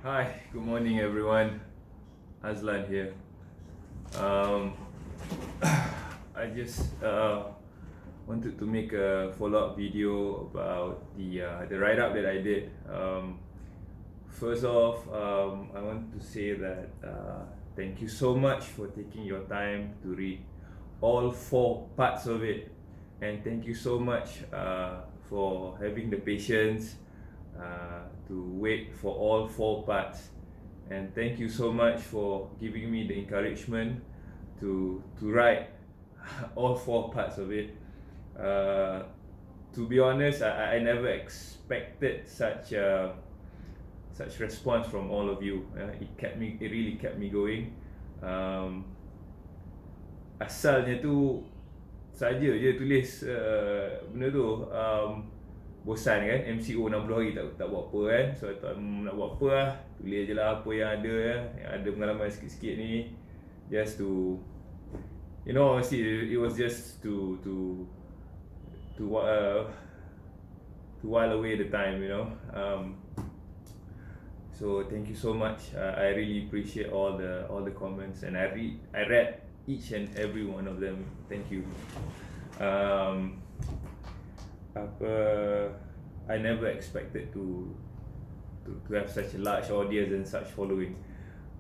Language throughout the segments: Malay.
Hi, good morning everyone. Azlan here. Um, I just wanted to make a follow-up video about the write-up that I did. First off, I want to say that thank you so much for taking your time to read all 4 parts of it, and thank you so much for having the patience to wait for all 4 parts. And thank you so much for giving me the encouragement to write all 4 parts of it. To be honest, I never expected such response from all of you. It really kept me going. Asalnya tu saja je tulis benda tu. Bosan kan, MCO 60 hari tak buat apa kan. So I thought nak buat apa lah, tulis je lah apa yang ada yang ada pengalaman sikit-sikit ni, just to see, it was just to while away the time, so thank you so much. I really appreciate all the comments, and I read each and every one of them. Thank you. I never expected to have such a large audience and such following.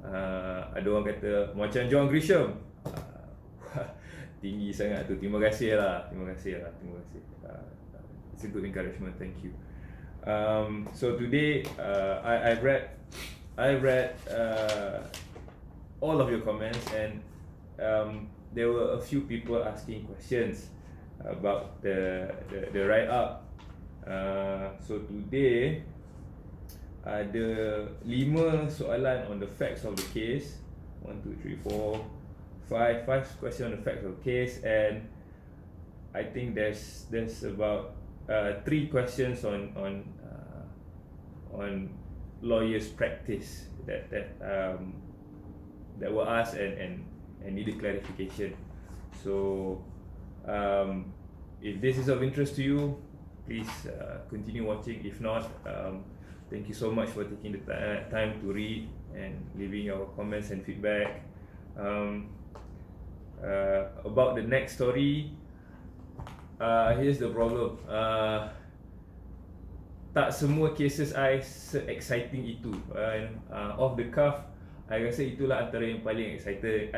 Ada orang kata macam John Grisham. Tinggi sangat tu. Terima kasih lah. It's a good encouragement. Thank you. So today I read all of your comments, and there were a few people asking questions about the write up. So today ada 5 soalan on the facts of the case. 1, 2, 3, 4, 5 questions on the facts of the case, and I think there's about 3 questions on lawyers' practice that were asked and needed clarification. So if this is of interest to you, please continue watching. If not, thank you so much for taking the time to read and leaving your comments and feedback. About the next story, here's the problem. Tak semua cases I se-exciting itu. Off the cuff, I rasa itulah antara yang paling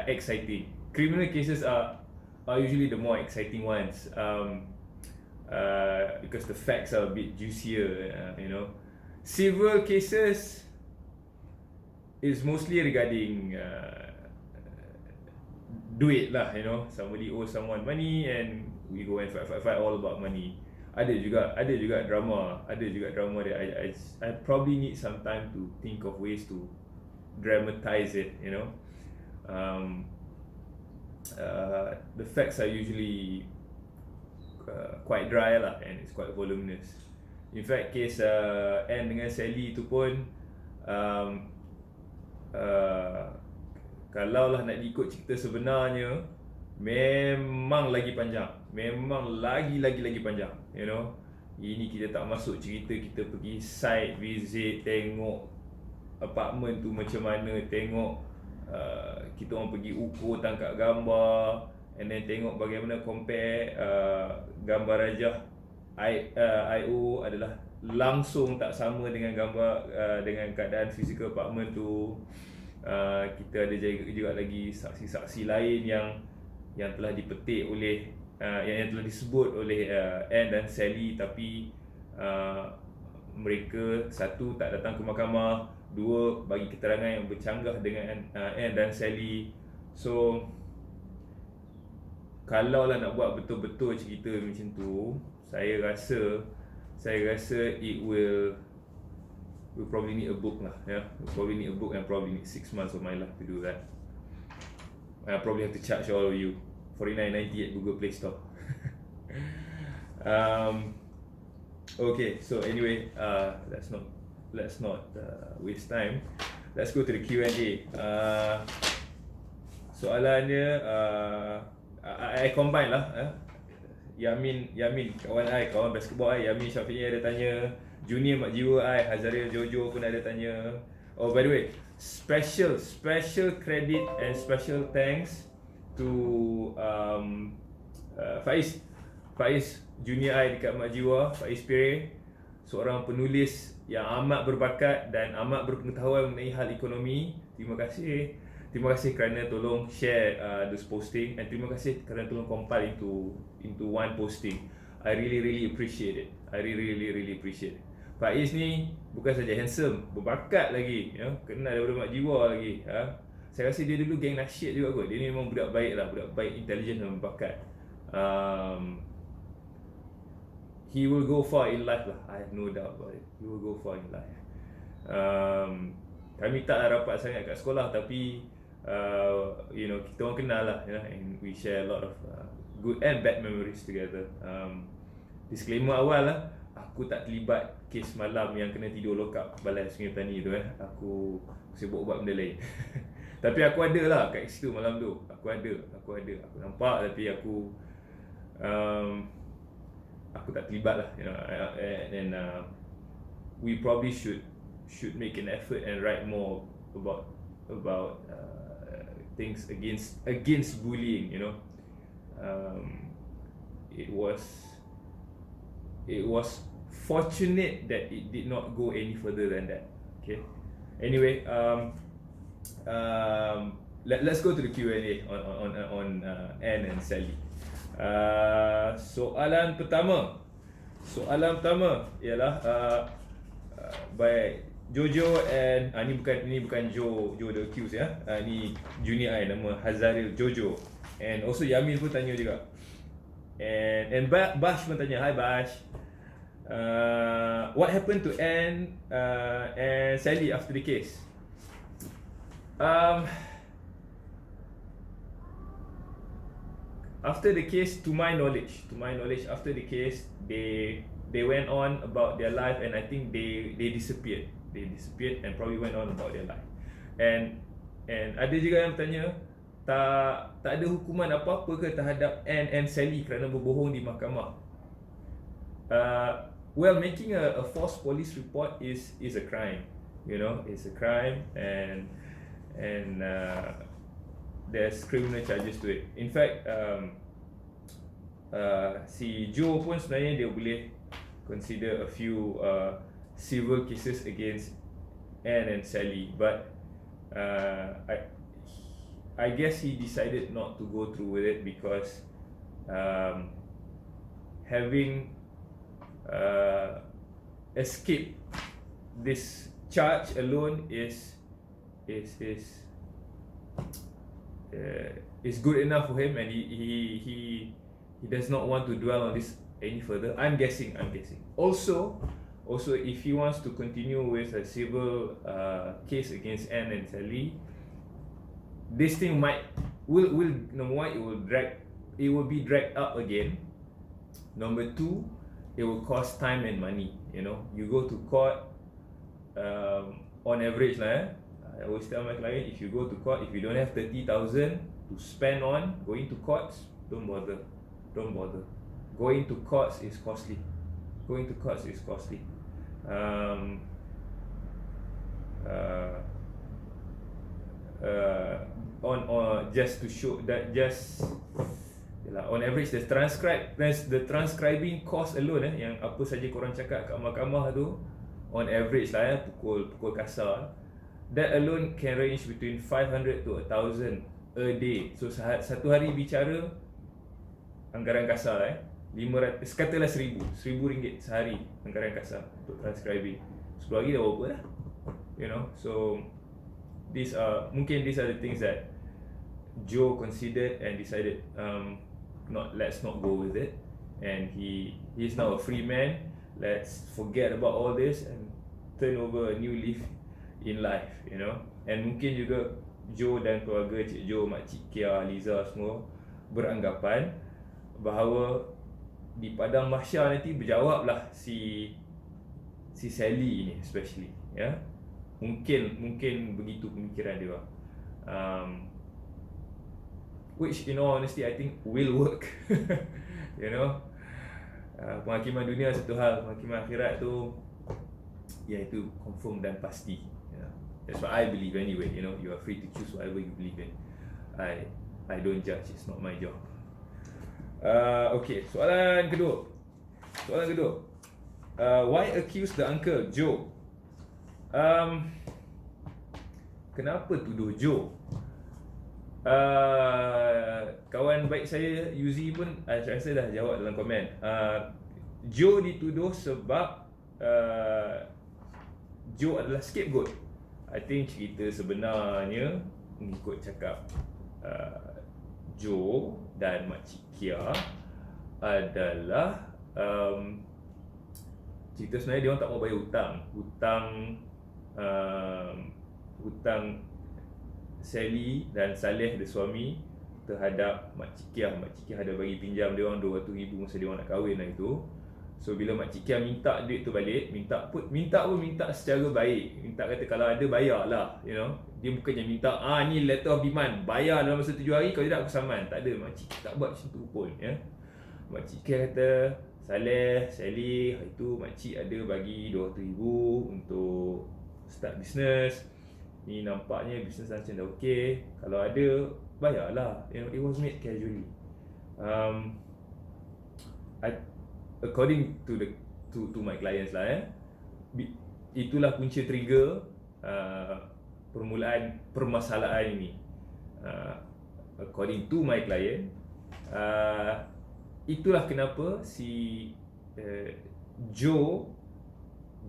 exciting. Criminal cases are usually the more exciting ones, because the facts are a bit juicier. Civil cases is mostly regarding duit lah. Somebody owes someone money and we go and fight all about money. Ada juga drama that I probably need some time to think of ways to dramatize it. The facts are usually quite dry lah, and it's quite voluminous. In fact, kes Anne dengan Sally tu pun kalau lah nak ikut cerita sebenarnya, memang lagi panjang, memang lagi panjang. Ini kita tak masuk cerita, kita pergi site visit, tengok apartment tu macam mana, tengok kita orang pergi ukur, tangkap gambar, and then tengok bagaimana compare gambar rajah IO adalah langsung tak sama dengan gambar dengan keadaan fizikal apartment tu. Kita ada juga lagi saksi-saksi lain yang telah dipetik oleh yang telah disebut oleh Anne dan Sally, tapi mereka, satu, tak datang ke mahkamah, dua, bagi keterangan yang bercanggah dengan Anne dan Sally. So kalau lah nak buat betul-betul cerita macam tu, saya rasa it will probably need a book lah. We'll probably need a book and probably need 6 months of my life to do that. I probably have to charge all of you $49.90 at Google Play Store. Okay, so anyway, let's not waste time. Let's go to the Q&A. Soalannya I combine lah. Yamin kawan basketball Yamin Syafi'i ada tanya, Junior Mak Jiwa Hazaril Jojo pun ada tanya. Oh, by the way, special credit and special thanks to Faiz Junior I dekat Mak Jiwa, Faiz Pire, seorang penulis yang amat berbakat dan amat berpengetahuan mengenai hal ekonomi. Terima kasih kerana tolong share this posting, and terima kasih kerana tolong compile into one posting. I really appreciate it. I really appreciate it. Faiz ni bukan saja handsome, berbakat lagi, you know, kenal daripada Mak Jiwa lagi. Saya rasa dia dulu geng nasyid juga kot. Dia ni memang budak baik lah, budak baik, intelligent dan berbakat. He will go far in life lah, I have no doubt about it. He will go far in life. Kami taklah rapat sangat kat sekolah, tapi you know, kita orang kenal lah, you know, and we share a lot of good and bad memories together. Disclaimer awal lah, aku tak terlibat kes malam yang kena tidur lokap balai Sungai Petani tu. Aku sibuk buat benda lain. Tapi aku ada lah kat situ malam tu. Aku nampak, tapi aku tak terlibat lah, you know. And we probably should make an effort and write more about things against bullying, you know. It was fortunate that it did not go any further than that. Okay. Anyway, let's go to the Q&A on Anne and Sally. Soalan pertama ialah by Jojo and ini bukan Joe the accused ya. Ni junior I, nama Hazaril Jojo, and also Yamil pun tanya juga, and Bash pun tanya. Hi Bash, what happened to Anne and Sally after the case? After the case, to my knowledge, after the case, they went on about their life, and I think they disappeared. They disappeared and probably went on about their life. And ada juga yang bertanya, tak ada hukuman apa-apa ke terhadap Anne and Sally kerana berbohong di mahkamah? Well, making a false police report is a crime. You know, it's a crime, and there's criminal charges to it. In fact, si Joe pun sebenarnya dia boleh consider a few civil cases against Anne and Sally, but I guess he decided not to go through with it because having escaped this charge alone is good enough for him, and he does not want to dwell on this any further. I'm guessing. Also, if he wants to continue with a civil case against Anne and Sally, this thing will number one, it will be dragged up again. Number two, it will cost time and money. You know, you go to court, on average lah. I always tell my client, if you go to court, if you don't have 30,000 to spend on going to courts, don't bother. Going to courts is costly. On just to show that, on average the transcribing cost alone, yang apa saja korang cakap kat mahkamah tu, on average lah, pukul kasar, that alone can range between 500 to 1,000 a day. So satu hari bicara, anggaran kasar 500, katalah 1,000 ringgit sehari anggaran kasar untuk transcribing. 10 hari dah berapa lah, you know. So these are the things that Joe considered and decided let's not go with it, and he's now a free man. Let's forget about all this and turn over a new leaf in life, you know. And mungkin juga Joe dan keluarga Cik Joe, Makcik Kia, Liza semua beranggapan bahawa di padang mahsyar nanti berjawablah si Sally ini, especially, ya. Mungkin begitu pemikiran dia. Which in all honesty I think will work. You know, penghakiman dunia satu hal, penghakiman akhirat tu, ya, itu confirm dan pasti, ya. That's what I believe anyway. You know, you are free to choose whatever you believe in. I don't judge. It's not my job. Okay, soalan kedua. Why accuse the uncle Joe? Kenapa tuduh Joe? Kawan baik saya Yuzi pun saya rasa dah jawab dalam komen. Joe dituduh sebab Joe adalah scapegoat. I think cerita sebenarnya mengikut cakap Joe dan Makcik Kia adalah cerita sebenarnya dia orang tak mau bayar hutang Sally dan Saleh, the suami, terhadap Makcik Kia. Makcik Kia ada bagi pinjam dia orang 200,000 masa dia orang nak kahwin lah itu. So bila Makcik Kia minta duit tu balik, minta secara baik. Minta kata kalau ada bayar lah, you know. Dia bukannya minta ni letter of demand, bayar dalam masa 7 hari, kalau tidak aku saman. Tak ada, Makcik Kia tak buat macam tu pun, ya. Makcik Kia kata, Sally, hari tu makcik ada bagi 200,000 untuk start business. Ni nampaknya business macam dah okey. Kalau ada, bayarlah. You know, it was made casually. According to my clients lah, itulah punca trigger permulaan permasalahan ini. According to my client, itulah kenapa si Joe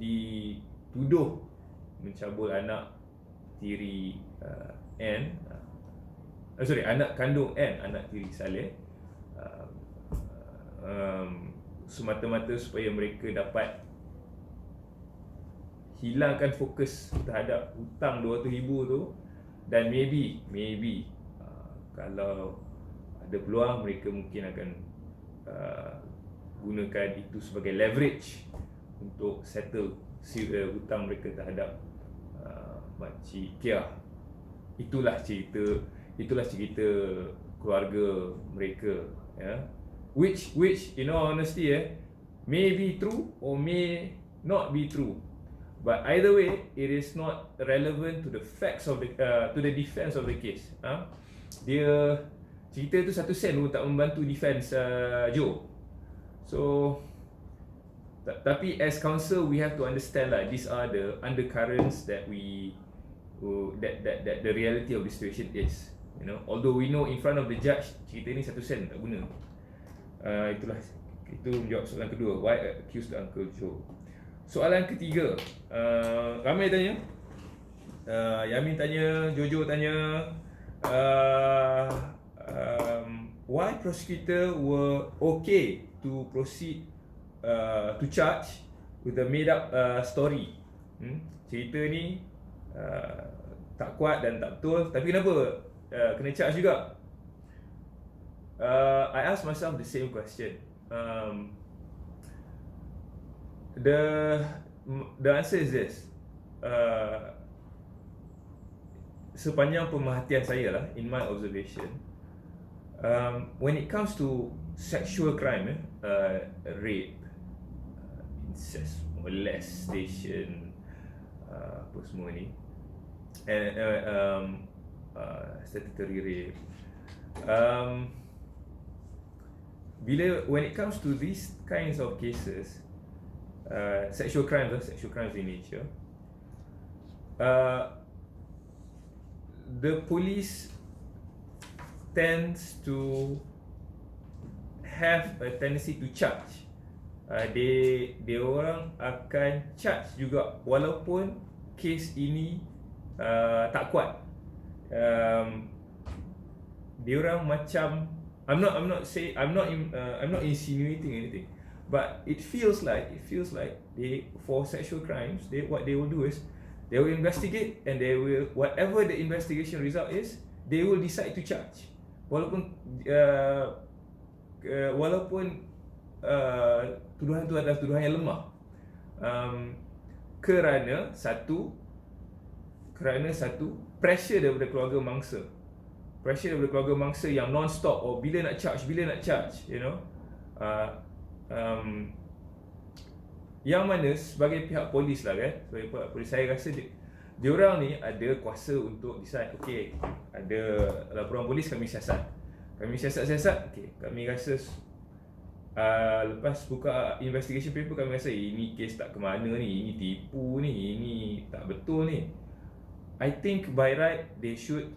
dituduh mencabul anak tiri Anne, anak kandung Anne, anak tiri Saleh, semata-mata supaya mereka dapat hilangkan fokus terhadap hutang 200,000 tu, dan maybe kalau ada peluang mereka mungkin akan gunakan itu sebagai leverage untuk settle hutang mereka terhadap Makcik Kia. Itulah cerita keluarga mereka, ya. Which in all honesty, may be true or may not be true, but either way it is not relevant to the facts of to the defense of the case. Dia cerita tu 1 sen pun tak membantu defense Joe. So tapi as counsel we have to understand lah, these are the undercurrents that that the reality of the situation is, you know. Although we know in front of the judge cerita ni 1 sen tak guna. Itu menjawab soalan kedua, why accuse the uncle Joe. Soalan ketiga, ramai tanya, Yamin tanya, Jojo tanya, why prosecutor were okay to proceed to charge with a made up story. Cerita ni tak kuat dan tak betul, tapi kenapa kena charge juga? I ask myself the same question. The answer is this. Sepanjang pemerhatian saya lah, in my observation, when it comes to sexual crime, rape, incest, molestation, apa semua ni, and statutory rape, when it comes to these kinds of cases, sexual crimes in nature, the police tends to have a tendency to charge. Dia orang akan charge juga walaupun kes ini tak kuat. Dia orang macam, I'm not insinuating anything, but it feels like for sexual crimes, what they will do is they will investigate, and they will, whatever the investigation result is, they will decide to charge walaupun tuduhan itu adalah tuduhan yang lemah, kerana satu pressure daripada keluarga mangsa yang non-stop, bila nak charge, you know. Yang mana sebagai pihak polis lah kan, sebagai pihak polis, saya rasa diorang ni ada kuasa untuk decide, okay, ada laporan polis, kami siasat. Kami siasat, okay, kami rasa lepas buka investigation paper, kami rasa ini kes tak ke mana ni, ini tipu ni, ini tak betul ni. I think by right they should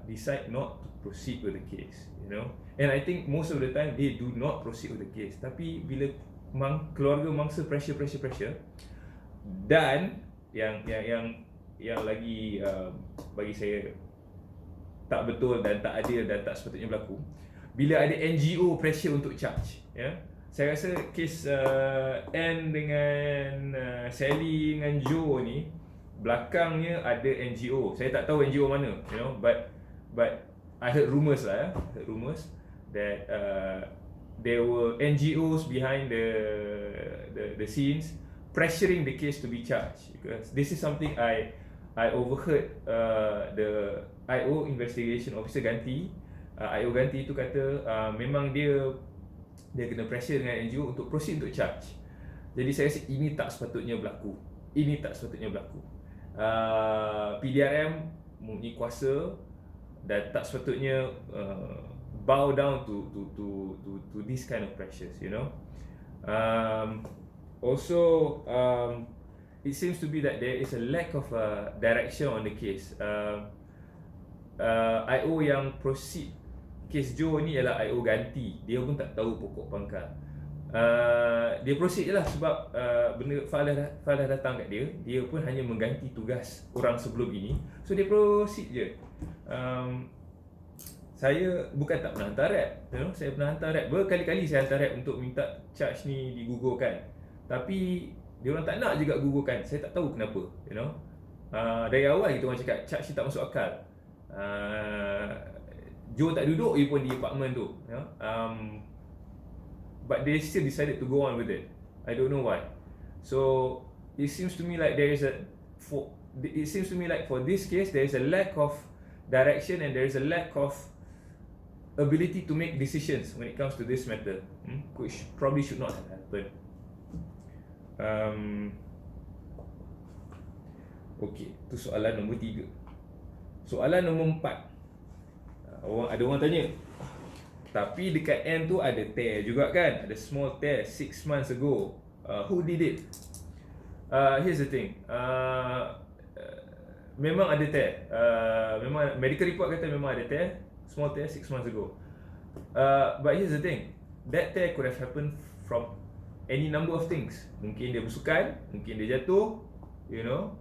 decide not to proceed with the case, you know. And I think most of the time they do not proceed with the case. Tapi bila keluarga mangsa pressure, dan yang lagi bagi saya tak betul dan tak adil dan tak sepatutnya berlaku, bila ada NGO pressure untuk charge, ya. Saya rasa kes Anne dengan Sally dengan Joe ni belakangnya ada NGO. Saya tak tahu NGO mana, you know, but I heard rumours lah, that there were NGOs behind the scenes pressuring the case to be charged, because this is something I overheard the IO investigation officer ganti. IO ganti itu kata memang dia kena pressure dengan NGO untuk proceed untuk charge. Jadi saya rasa ini tak sepatutnya berlaku. PDRM mempunyai kuasa dan tak sepatutnya bow down to this kind of pressures, you know. Also, it seems to be that there is a lack of direction on the case. IO yang proceed Kes Joe ni ialah IO ganti. Dia pun tak tahu pokok pangkal. Dia proceed je lah sebab benda file dah datang kat dia. Dia pun hanya mengganti tugas orang sebelum ini. So dia proceed je. Saya bukan tak pernah hantar rap, you know? Saya pernah hantar rap. Berkali-kali saya hantar rap untuk minta charge ni digugurkan. Tapi dia orang tak nak juga gugurkan. Saya tak tahu kenapa, you know. Dari awal kita orang cakap charge ni tak masuk akal. Joe tak duduk dia pun di apartment tu, you know? But they still decided to go on with it. I don't know why. So it seems to me like for this case there is a lack of direction and there is a lack of ability to make decisions when it comes to this matter, which probably should not have happened. Okay, tu soalan nombor 3. Soalan nombor 4. Ada orang tanya, tapi dekat end tu ada tear juga kan? Ada small tear 6 months ago. Who did it? Here's the thing. Memang ada tear. Memang medical report kata memang ada tear, small tear 6 months ago. But here's the thing. That tear could have happened from any number of things. Mungkin dia bersukan, mungkin dia jatuh, you know.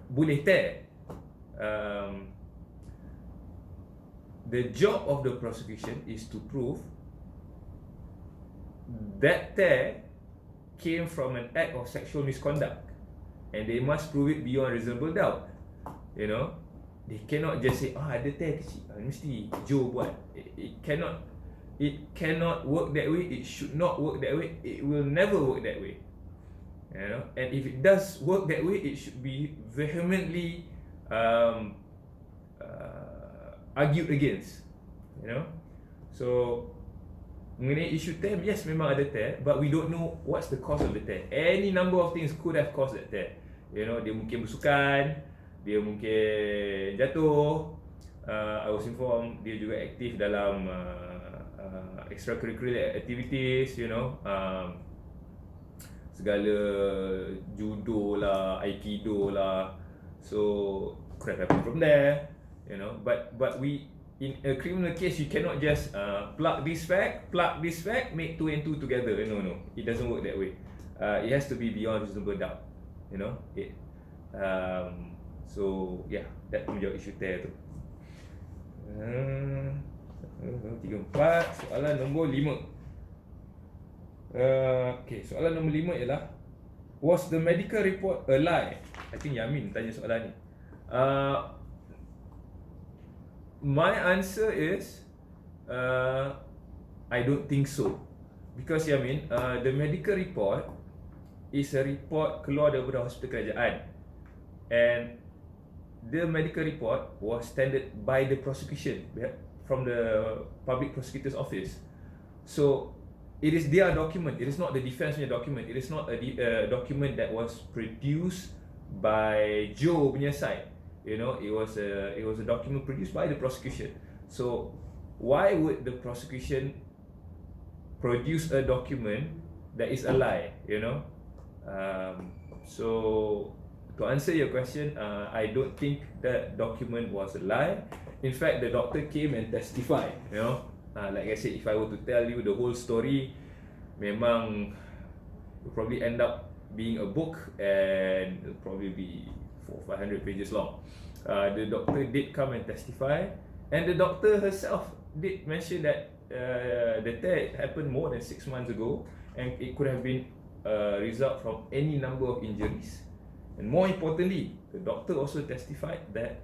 Boleh tear. The job of the prosecution is to prove that tear came from an act of sexual misconduct, and they must prove it beyond reasonable doubt. You know, they cannot just say ada tear kecil, mesti Joe buat. It cannot work that way. It should not work that way. It will never work that way. You know, and if it does work that way, it should be vehemently argued against. You know, so mengenai isu tear, yes, memang ada tear, but we don't know what's the cause of the tear. Any number of things could have caused that tear. You know, dia mungkin bersukan, dia mungkin jatuh. I was informed dia juga aktif dalam extracurricular activities, you know, segala judo lah, aikido lah. So could have happened from there, you know. But we, in a criminal case, you cannot just plug this fact, make 2 and 2 together. No, it doesn't work that way. It has to be beyond reasonable doubt, you know. So yeah, that menjawab isu tear tu. 3, 4. Soalan nombor 5. Okay, soalan nombor 5 ialah, was the medical report a lie? I think Yamin tanya soalan ni. My answer is I don't think so. Because Yamin, the medical report is a report keluar daripada hospital kerajaan, and the medical report was tendered by the prosecution from the public prosecutor's office. So it is their document. It is not the defense document. It is not a document that was produced by Joe punya side. You know, it was a document produced by the prosecution. So why would the prosecution produce a document that is a lie? You know, so to answer your question, I don't think that document was a lie. In fact, the doctor came and testified. You know, like I said, if I were to tell you the whole story, memang will probably end up being a book and it'll probably be 400-500 pages long. The doctor did come and testify, and the doctor herself did mention that the tear happened more than 6 months ago, and it could have been a result from any number of injuries. And more importantly, the doctor also testified that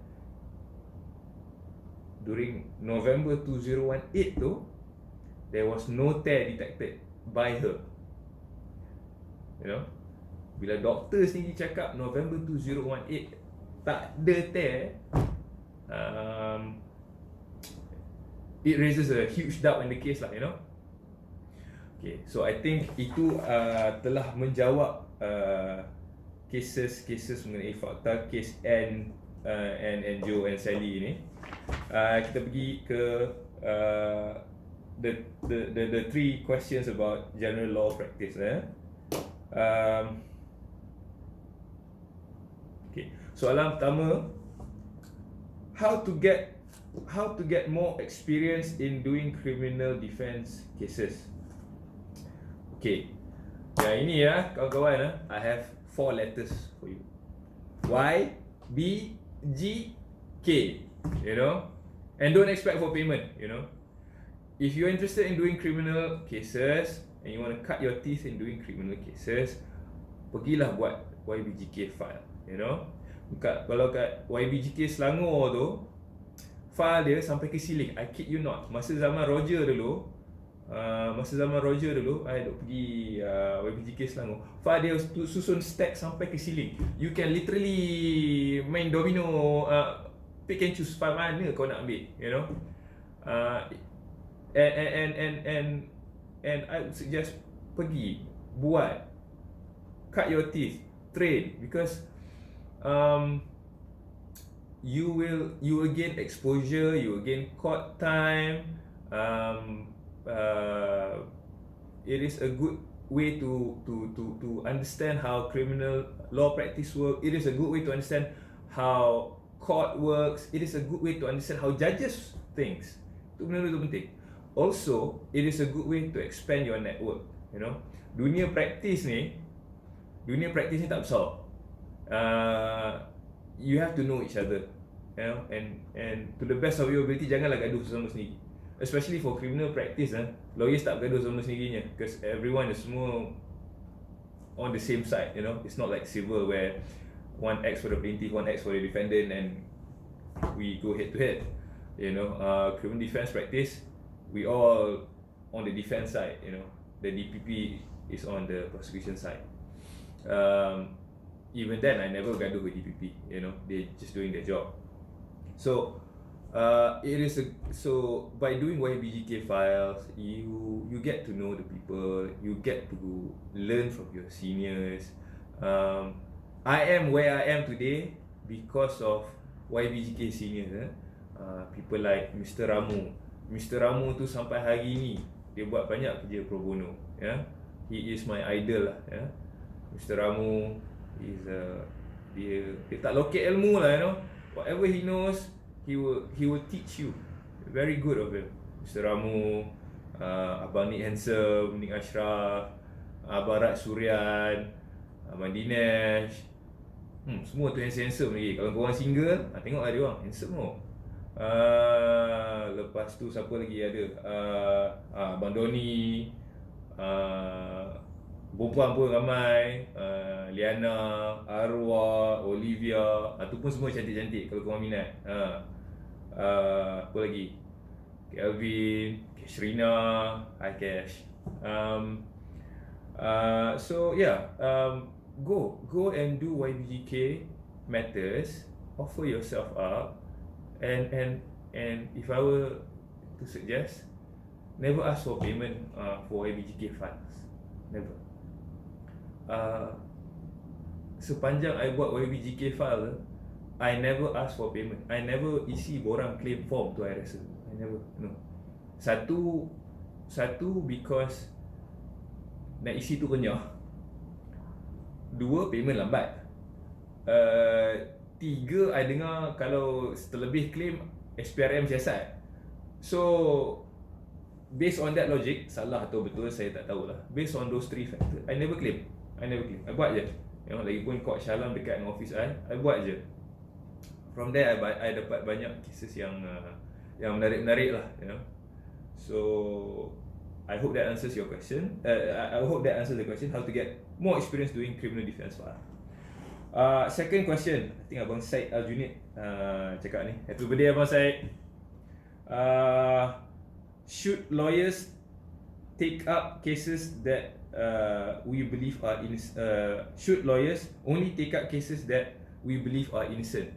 during November 2018 though, there was no tear detected by her. You know, bila doktor sendiri cakap November 2018 tak ada tear, it raises a huge doubt in the case lah, you know. Okay, so I think itu telah menjawab cases mengenai fakta kes Anne and Joe and Sally ni. Kita pergi ke the three questions about general law practice. Okay, soalan pertama, how to get more experience in doing criminal defense cases. Okay, yang ini ya kawan-kawan, I have 4 letters for you. Y, B, G, K. You know, and don't expect for payment. You know, if you're interested in doing criminal cases and you want to cut your teeth in doing criminal cases, pergilah buat YBGK file. You know, kalau kat YBGK Selangor tu, file dia sampai ke ceiling. I kid you not. Masa zaman Roger dulu, I duk pergi YBGK Selangor, file dia susun stack sampai ke ceiling. You can literally main domino, pick and choose file mana kau nak ambil. You know, and I would suggest pergi buat, cut your teeth, train, because you will gain exposure, you will gain court time. It is a good way to understand how criminal law practice work. It is a good way to understand how court works. It is a good way to understand how judges thinks. Itu benda-benda tu penting. Also, it is a good way to expand your network. You know, dunia praktis ni tak besar. You have to know each other, you know, and to the best of your ability, janganlah gaduh sama sendiri. Especially for criminal practice, lawyers tak gaduh sama sendirinya, because everyone is semua on the same side. You know, it's not like civil where one acts for the plaintiff, one acts for the defendant, and we go head to head. You know, criminal defense practice, we all on the defense side. You know, the DPP is on the prosecution side. Even then, I never gaduh with DPP. You know, they just doing their job. So so by doing YBGK files, you get to know the people, you get to learn from your seniors. I am where I am today because of YBGK seniors. People like Mr. Ramu. Mr. Ramu tu sampai hari ni dia buat banyak kerja pro bono. He is my idol lah. Mr. Ramu is dia tak loket ilmu lah, you know. Whatever he knows, he will teach you. Very good of him. Mr. Ramu, Abang Nick Handsome, Nick Ashraf, Abang Raj Suryan, Abang Dinesh. Semua tu handsome lagi. Kalau korang single, tengoklah dia orang handsome tu. Lepas tu siapa lagi ada? Abang Doni, perempuan pun ramai, Liana, Arwah, Olivia, tu pun semua cantik-cantik kalau korang minat. Apa lagi? Kelvin, Keshrina, hi Kesh. So yeah, go and do YBGK matters, offer yourself up, and if I were to suggest, never ask for payment for YBGK files. Never. sepanjang I buat YBGK file, I never ask for payment. I never isi borang claim form tu I rasa. I never, no. Satu because nak isi tu renyah. Dua, payment lambat. Tiga, I dengar kalau terlebih claim SPRM siasat. So based on that logic, salah atau betul saya tak tahulah. Based on those three factors, I never claim. I buat je. Lagi pun Kod Syalam dekat dengan office I buat je. From there I dapat banyak cases yang menarik-menarik lah, So I hope that answers your question. I hope that answers the question how to get more experience doing criminal defense file. Second question, I think Abang Syed Al-Junid cakap ni. Happy birthday Abang Syed. Should lawyers take up cases that we believe are should lawyers only take up cases that we believe are innocent?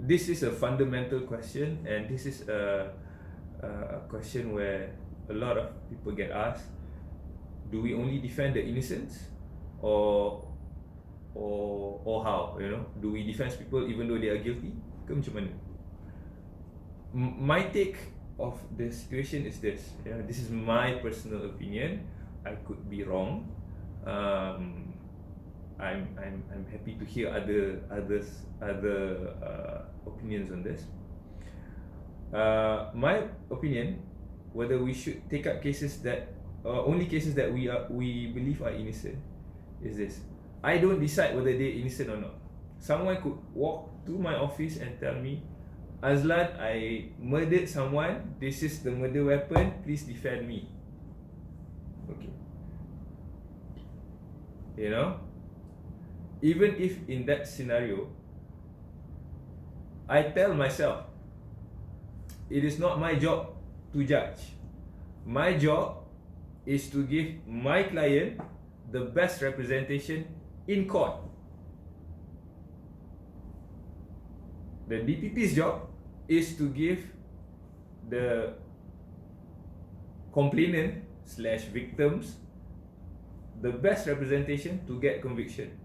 This is a fundamental question, and this is a question where a lot of people get asked: do we only defend the innocents, or how? Do we defend people even though they are guilty? Ke macam mana? My take of the situation is this. This is my personal opinion. I could be wrong. I'm happy to hear other opinions on this. My opinion, whether we should take up cases that only cases that we believe are innocent, is this: I don't decide whether they're innocent or not. Someone could walk to my office and tell me, Azlan, I murdered someone. This is the murder weapon. Please defend me. Okay. Even if in that scenario, I tell myself, it is not my job to judge. My job is to give my client the best representation in court. The DPP's job is to give the complainant / victims the best representation to get conviction.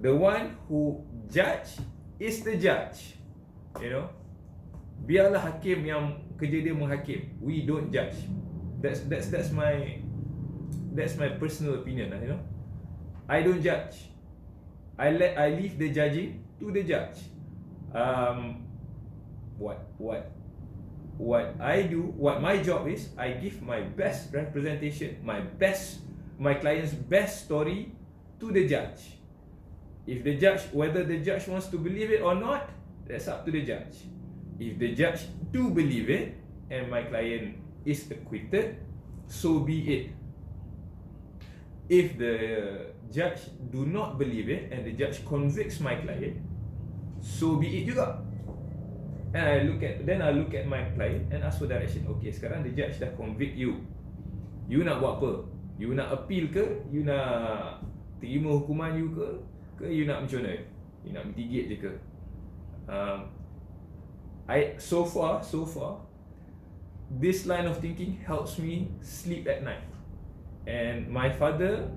The one who judge is the judge. Biarlah hakim yang kerja dia menghakim. We don't judge. That's my personal opinion. I don't judge. I leave the judging to the judge. What I do, what my job is, I give my best representation, my client's best story to the judge. Whether the judge wants to believe it or not, that's up to the judge. If the judge do believe it and my client is acquitted, so be it. If the judge do not believe it and the judge convicts my client, so be it juga. And I look at my client and ask for direction. Okay, sekarang the judge dah convict you. You nak buat apa? You nak appeal ke? You nak terima hukuman you ke? Ke you nak macam mana? You nak mitigate je ke? So far, this line of thinking helps me sleep at night. And my father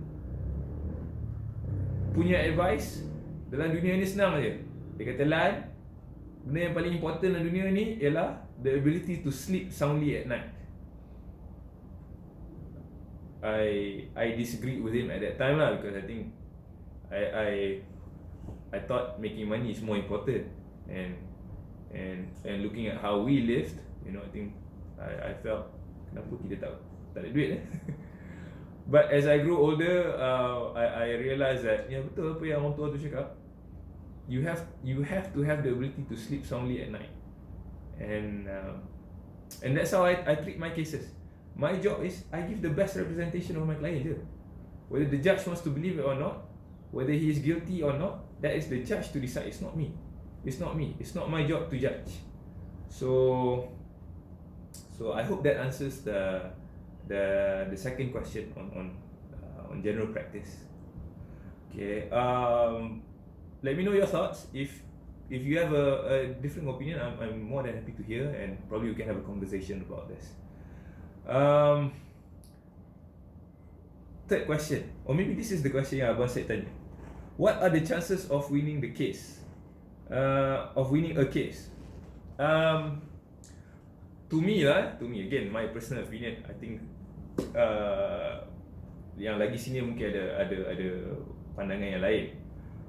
punya advice dalam dunia ni senang aja. Dia kata, Lan, benda yang paling important dalam dunia ni ialah the ability to sleep soundly at night. I disagreed with him at that time lah, because I think I thought making money is more important, and looking at how we lived, I think I felt kenapa kita tak ada duit But as I grew older, I realized that betul apa yang orang tua tu cakap. You have to have the ability to sleep soundly at night, and that's how I treat my cases. My job is I give the best representation of my client je. Whether the judge wants to believe it or not, whether he is guilty or not, that is the judge to decide. It's not me. It's not my job to judge. So I hope that answers the second question on general practice. Okay. Let me know your thoughts. If you have a different opinion, I'm more than happy to hear, and probably we can have a conversation about this. Third question, or maybe this is the question yang Abang Syed tanya. What are the chances of winning the case? Of winning a case? To me again, my personal opinion, I think yang lagi senior mungkin ada pandangan yang lain.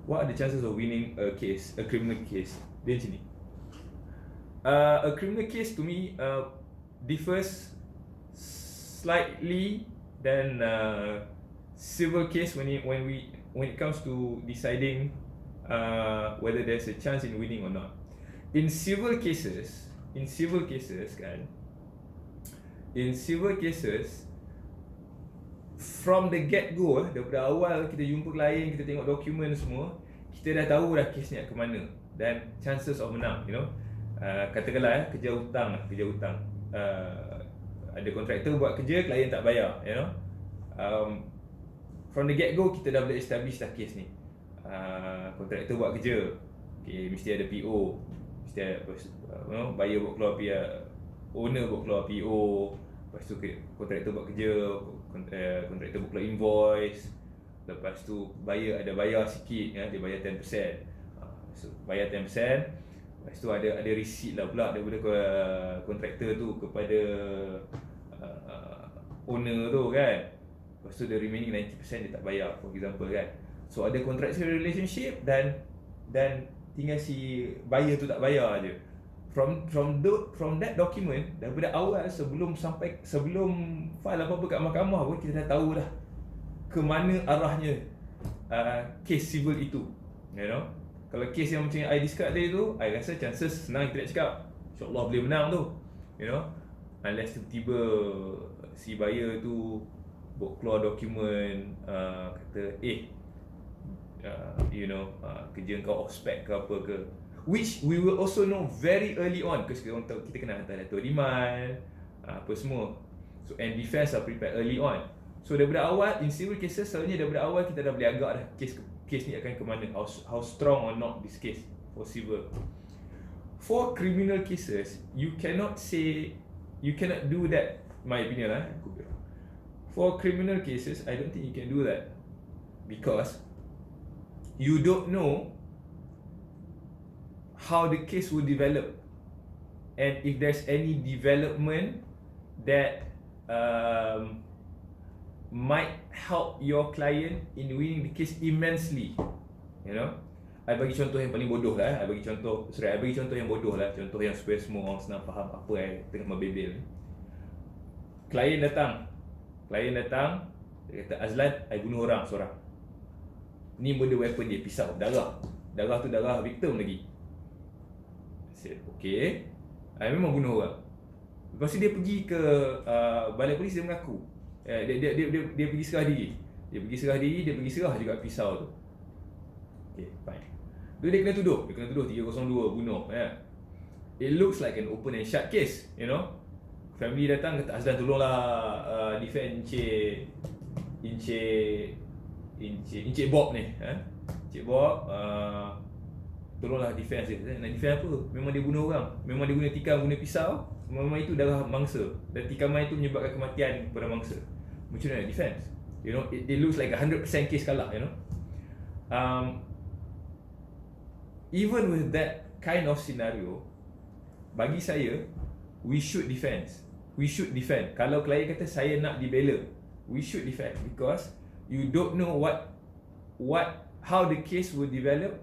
What are the chances of winning a case, a criminal case? Dia macam ni. A criminal case to me differs slightly than civil case when it comes to deciding whether there's a chance in winning or not. In civil cases kan, from the get go, daripada awal kita jumpa klien, kita tengok dokumen semua, kita dah tahu dah kes ni ke mana dan chances of menang, you know. Katakanlah kerja hutang. Ada kontraktor buat kerja, klien tak bayar, you know. From the get go kita dah boleh establish dah kes ni. Kontraktor buat kerja, okay, mesti ada PO, mesti ada buyer buat keluar owner buat keluar PO, lepas tu kontraktor buat kerja, kontraktor buat keluar invoice, lepas tu buyer ada bayar sikit, dia bayar 10%, so bayar 10%, lepas tu ada receipt lah pula daripada kontraktor tu kepada owner tu kan. Lepas tu the remaining 90% dia tak bayar, for example kan. So ada contractual relationship dan tinggal si buyer tu tak bayar aje. From that document, daripada awal sebelum file apa-apa kat mahkamah pun kita dah tahu dah ke mana arahnya kes civil itu, you know. Kalau kes yang macam yang I describe tadi tu, I rasa chances senang kita nak cakap InsyaAllah boleh menang tu, you know. Unless tiba-tiba si buyer tu buat keluar dokumen kata you know, kerja kau off spec ke apa ke, which we will also know very early on because kita kena hantar dato demand apa semua. So and defense are prepared early on. So daripada awal in civil cases selalunya daripada awal kita dah boleh agak dah kes ni akan ke mana, how strong or not this case for civil. For criminal cases you cannot do that, my opinion lah. For criminal cases I don't think you can do that because you don't know how the case will develop, and if there's any development that might help your client in winning the case immensely, you know. I bagi contoh yang paling bodoh lah. I bagi contoh yang bodoh lah, contoh yang supaya semua orang senang faham apa yang tengah membebel. Klien datang, dia kata, Azlan, I bunuh orang seorang. Ni murder weapon dia, pisau, darah tu darah victim lagi. Said, okay, I memang bunuh orang. Lepas tu dia pergi ke balai polis, dia mengaku dia pergi serah diri. Dia pergi serah juga pisau tu. Okay, fine. Dia kena tuduh 302 bunuh, ya. It looks like an open and shut case, you know. Family datang kata, Azlan tolonglah defend Encik Bob ni, Encik Bob, tolonglah defense dia. Nak defend apa? Memang dia bunuh orang, memang dia guna tikam, guna pisau, memang itu darah mangsa dan tikaman itu menyebabkan kematian kepada mangsa. Macam mana nak defense? You know, it looks like 100% case kalah, you know. Even with that kind of scenario, bagi saya, we should defend. Kalau klien kata saya nak dibela, we should defend because you don't know how the case will develop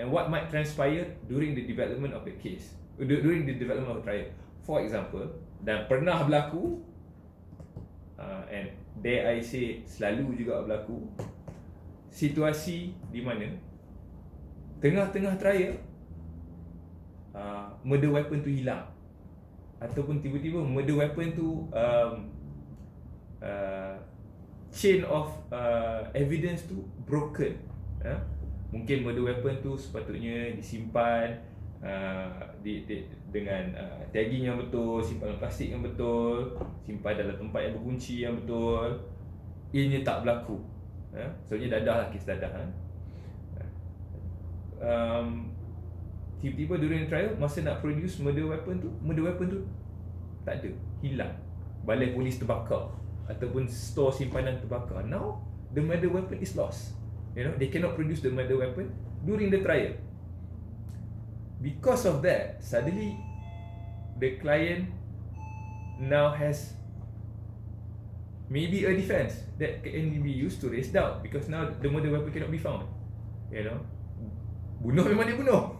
and what might transpire during the development of the case, during the development of the trial. For example, dan pernah berlaku, and dare I say selalu juga berlaku, situasi di mana tengah-tengah trial murder weapon tu hilang, ataupun tiba-tiba murder weapon tu chain of evidence tu broken. Mungkin murder weapon tu sepatutnya disimpan dengan tagging yang betul, simpan dalam plastik yang betul, simpan dalam tempat yang berkunci yang betul. Ianya tak berlaku. Soalnya dadah lah, kes dadah. Tiba-tiba during trial, masa nak produce murder weapon tu tak ada, hilang. balai polis terbakar ataupun store simpanan terbakar. Now the murder weapon is lost. They cannot produce the murder weapon during the trial. Because of that, suddenly the client now has maybe a defense that can be used to raise doubt, because now the murder weapon cannot be found. Bunuh memang dia bunuh,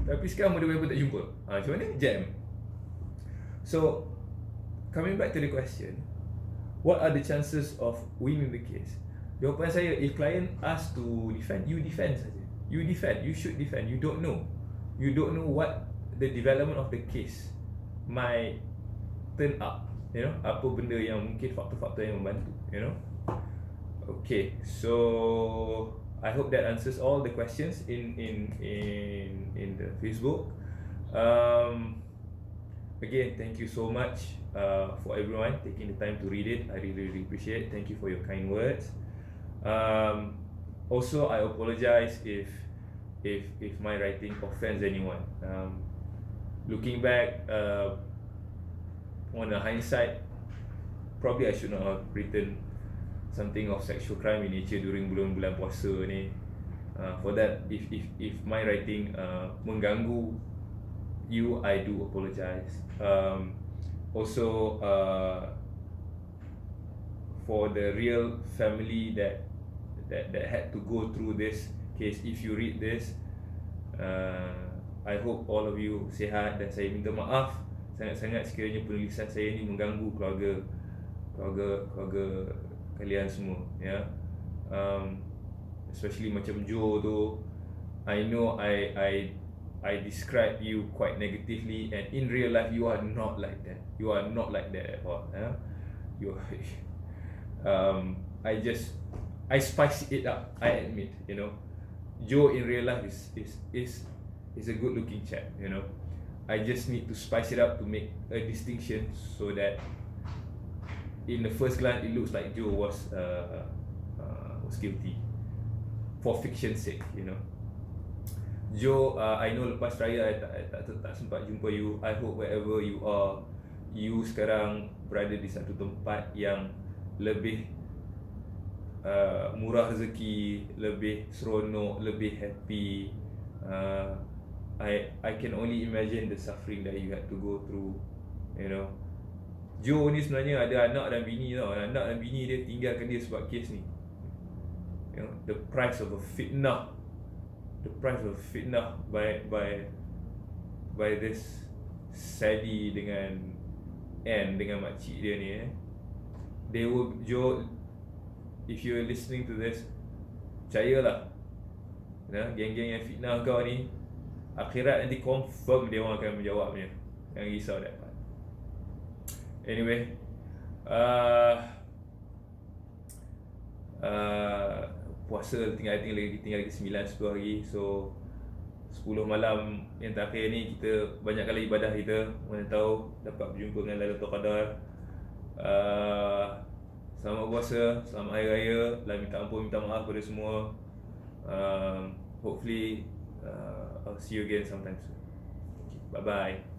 tapi sekarang murder weapon tak jumpa. Macam mana? Jam. So coming back to the question, what are the chances of winning the case? Jawapan saya, if client ask to defend, you defend saja. You defend, you should defend. You don't know what the development of the case might turn up. Apa benda yang mungkin faktor-faktor yang membantu. Okay, so I hope that answers all the questions in the Facebook. Again, thank you so much for everyone taking the time to read it. I really appreciate it. Thank you for your kind words. Also, I apologize if my writing offends anyone. Looking back, on a hindsight, probably I should not have written something of sexual crime in nature during bulan-bulan puasa ni. For that, if my writing mengganggu you, I do apologize. Also, for the real family that had to go through this case, if you read this, I hope all of you sihat, dan saya minta maaf sangat-sangat sekiranya penulisan saya ni mengganggu keluarga kalian semua, especially macam Joe tu. I know I describe you quite negatively, and in real life you are not like that. You are not like that at all. You I spice it up, I admit. Joe in real life is a good looking chap. I just need to spice it up to make a distinction, so that in the first glance it looks like Joe was guilty for fiction's sake. Joe, I know lepas raya I tak sempat jumpa you. I hope wherever you are, you sekarang berada di satu tempat yang lebih murah rezeki, lebih seronok, lebih happy. I can only imagine the suffering that you had to go through. Joe ni sebenarnya ada anak dan bini tau. Anak dan bini dia tinggalkan dia sebab kes ni. The price of a fitnah. The price of fitnah by this Sadie dengan Anne, dengan makcik dia ni. They will, Joe, if you're listening to this, percayalah, geng-geng yang fitnah kau ni, akhirat nanti confirm dia orang akan menjawabnya. Jangan risau that part. Anyway, puasa tinggal lagi 9-10 hari. So 10 malam yang terakhir ni kita banyakkan lagi ibadah kita. Mana tahu dapat berjumpa dengan Lailatul Qadar. Selamat puasa, selamat hari raya. Minta ampun, minta maaf kepada semua. Hopefully I'll see you again sometime soon. Okay, bye bye.